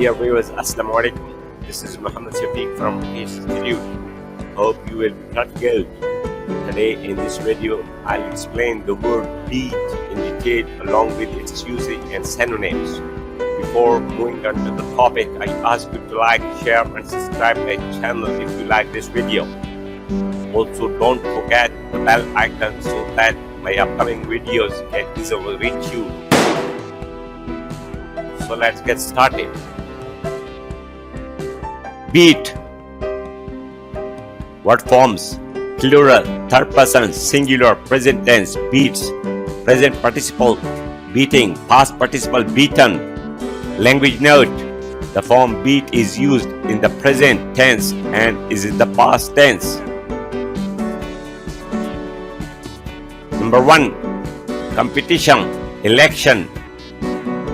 Dear viewers, Assalamu alaikum. This is Muhammad Shafiq from Peace Institute. Hope you will be not good. Today in this video, I'll explain the word beat in detail along with its usage and synonyms. Before moving on to the topic, I ask you to like, share and subscribe my channel if you like this video. Also, don't forget the bell icon so that my upcoming videos can easily reach you. So let's get started. Beat. What forms? Plural, third person, singular, present tense, beats, present participle, beating, past participle, beaten. Language note. The form beat is used in the present tense and is in the past tense. Number 1. Competition, election.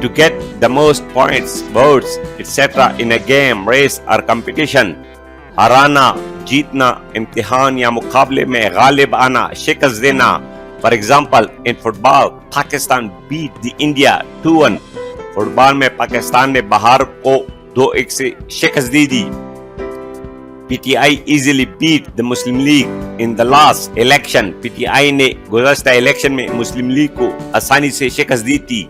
To get the most points, votes, etc. in a game, race or competition. हराना, जीतना, इम्तिहान या मुकाबले में गालिब आना, शिकस्त देना. For example, in football, Pakistan beat the India 2-1. Football में पाकिस्तान ने भारत को 2-1 से शिकस्त दी थी. PTI easily beat the Muslim League in the last election. PTI ने गुज़श्ता इलेक्शन में मुस्लिम लीग को आसानी से शिकस्त दी थी.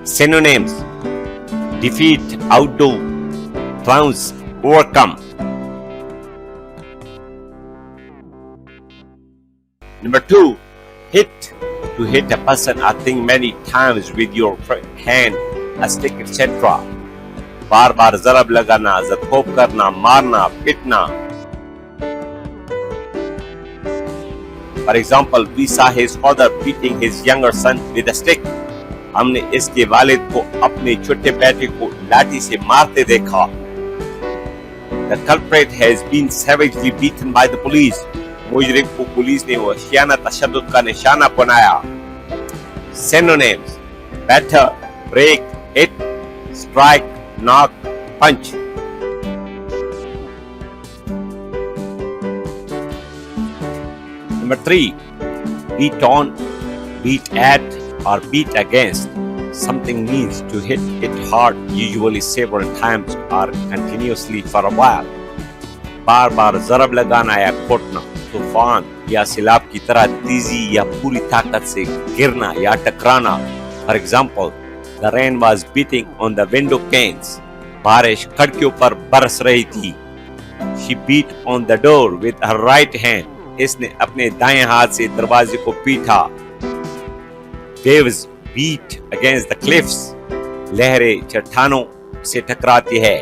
Synonyms: defeat, outdo, trounce, overcome. Number 2. Hit. To hit a person or thing many times with your hand, a stick, etc. बार बार ज़रब लगाना, ज़रख़ोब करना, मारना, पिटना. For example, we saw his father beating his younger son with a stick. हमने इसके वालिद को अपने छोटे बेटे को लाठी से मारते देखा. The culprit has been savagely beaten by the police. मुजरिम को पुलिस ने वहशियाना तशद्दुद का निशाना बनाया. Synonyms: batter, break, hit, strike, knock, punch. Number 3. Beat on, beat at or beat against. Something means to hit it hard, usually several times or continuously for a while. बार बार ज़रब लगाना या घोटना. तूफान या सिलाब की तरह तेजी या पूरी ताकत से गिरना या टकराना. For example, the rain was beating on the window panes. बारिश खिड़कियों पर बरस रही थी. She beat on the door with her right hand. इसने अपने दाएं हाथ से दरवाजे को पीटा. Waves beat against the cliffs. लहरें चट्टानों से टकराती है.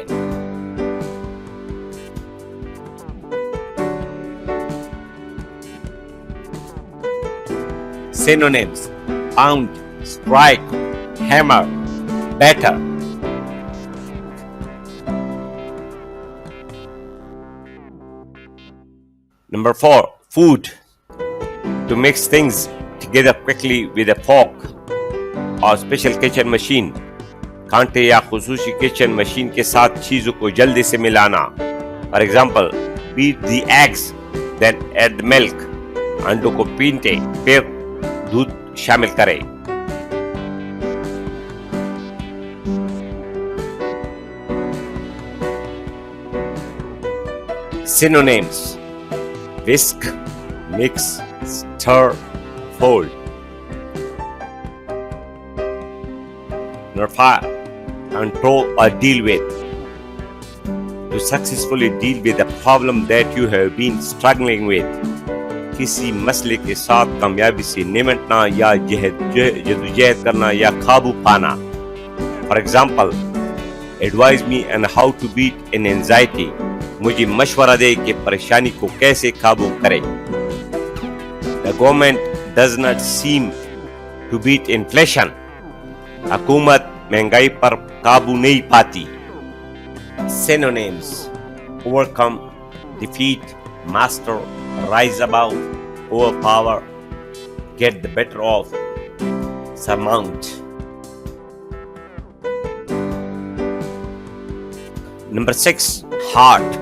Synonyms: pound, strike, hammer, batter. Number 4. Food. To mix things together quickly with a fork or special kitchen machine. कांटे या खुसूसी किचन मशीन के साथ चीजों को जल्दी से मिलाना. For example, beat the eggs, then add the milk. अंडों को पीटे फिर दूध शामिल करें. Synonyms: whisk, mix, stir, fold. Number 5. Control or deal with. To successfully deal with a problem that you have been struggling with. किसी मसले के साथ कामयाबी से निपटना या जद्दोजहद करना या काबू पाना. For example, advise me on how to beat an anxiety. मुझे मशवरा दे कि परेशानी को कैसे काबू करें. The government does not seem to beat inflation. हुकूमत महंगाई पर काबू नहीं पाती. Synonyms: overcome, defeat, master, rise above, overpower, get the better of, surmount. Number 6. Heart.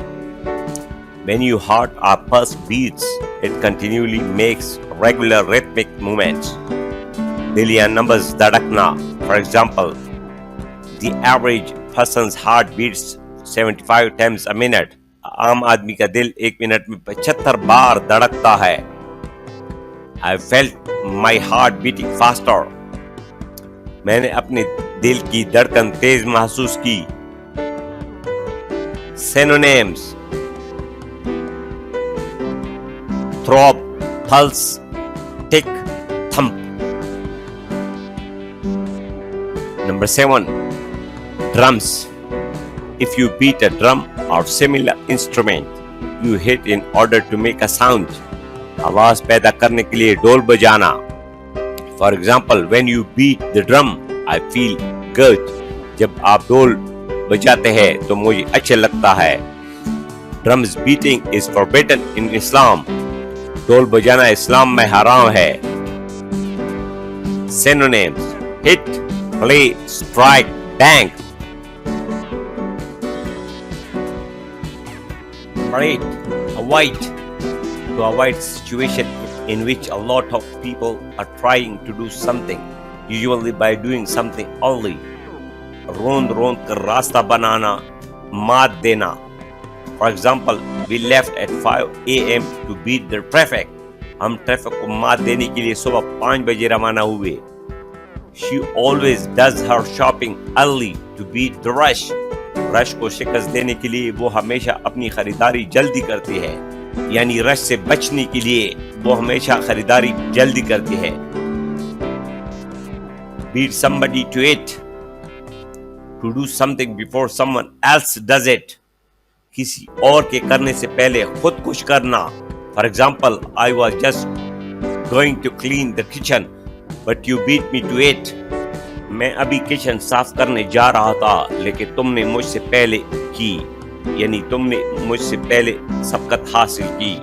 When your heart or pulse beats, it continually makes regular rhythmic movements. दिल या नब्ज़ धड़कना, For example, the average person's heart beats 75 times a minute. आम आदमी का दिल एक minute में 75 बार धड़कता है. I felt my heart beating faster. मैंने अपने दिल की धड़कन तेज महसूस की. Synonyms: throb, pulse, tick, thump. Number 7. Drums. If you beat a drum or similar instrument, you hit in order to make a sound. आवाज पैदा करने के लिए ढोल बजाना. For example, when you beat the drum, I feel good. जब आप ढोल बजाते हैं तो मुझे अच्छा लगता है. Drums beating is forbidden in Islam. ढोल बजाना इस्लाम में हराम है. Synonyms: hit, play, strike, bang. Right, avoid. To avoid situation in which a lot of people are trying to do something, usually by doing something only. रोंद कर रास्ता बनाना, मात देना. For example, we left at 5 a.m. to beat the traffic. हम traffic को मात देने के लिए सुबह 5 बजे रवाना हुए. She always does her shopping early to beat the rush. Rush को शिकस्त देने के लिए वो हमेशा अपनी खरीदारी जल्दी करती है. यानी रश से बचने के लिए वो हमेशा खरीदारी जल्दी करती है. Beat somebody to it. To do something before someone else does it. किसी और के करने से पहले खुद कुछ करना. For example, I was just going to clean the kitchen, but you beat me to it. मैं अभी किचन साफ करने जा रहा था, लेकिन तुमने मुझसे पहले की. यानी तुमने मुझसे पहले सबकत हासिल की.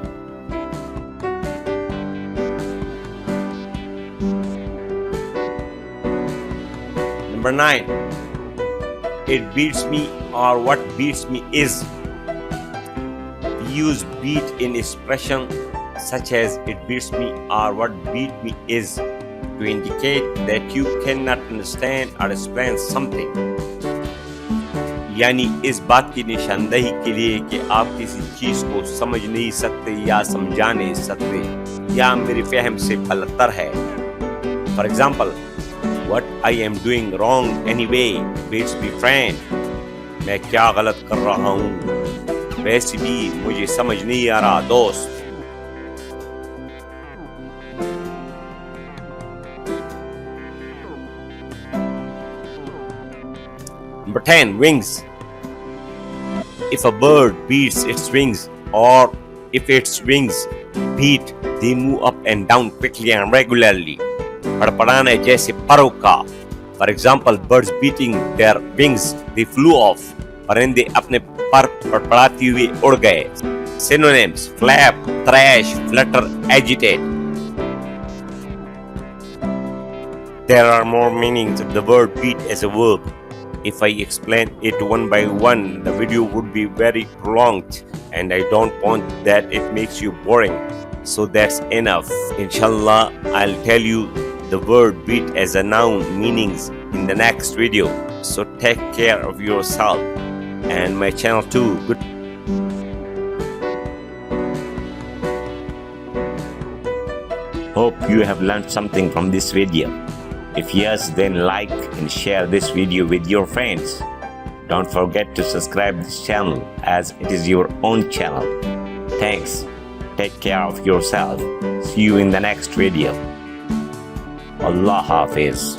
Number 9. It beats me or what beats me is. We use beat in expression such as it beats me or what beat me is to indicate that you cannot understand or explain something. यानी इस बात की निशानदेही के लिए कि आप किसी चीज को समझ नहीं सकते या समझा नहीं सकते या मेरी फहम से पलतर है. For example, what I am doing wrong anyway beats me friend. मैं क्या गलत कर रहा हूँ वैसे भी मुझे समझ नहीं आ रहा दोस्त. Number 10. Wings. If a bird beats its wings or if its wings beat, they move up and down quickly and regularly. पड़पड़ाने जैसे परों का. For example, birds beating their wings, they flew off. परिंदे अपने पर पड़पड़ाती हुए उड़ गए. Synonyms: flap, thrash, flutter, agitate. There are more meanings of the word beat as a verb. If I explain it one by one, the video would be very prolonged and I don't want that it makes you boring. So that's enough. Inshallah, I'll tell you the word beat as a noun meanings in the next video. So take care of yourself and my channel too. Good. Hope you have learned something from this video. If yes, then like and share this video with your friends. Don't forget to subscribe this channel as it is your own channel. Thanks. Take care of yourself. See you in the next video. Allah Hafiz.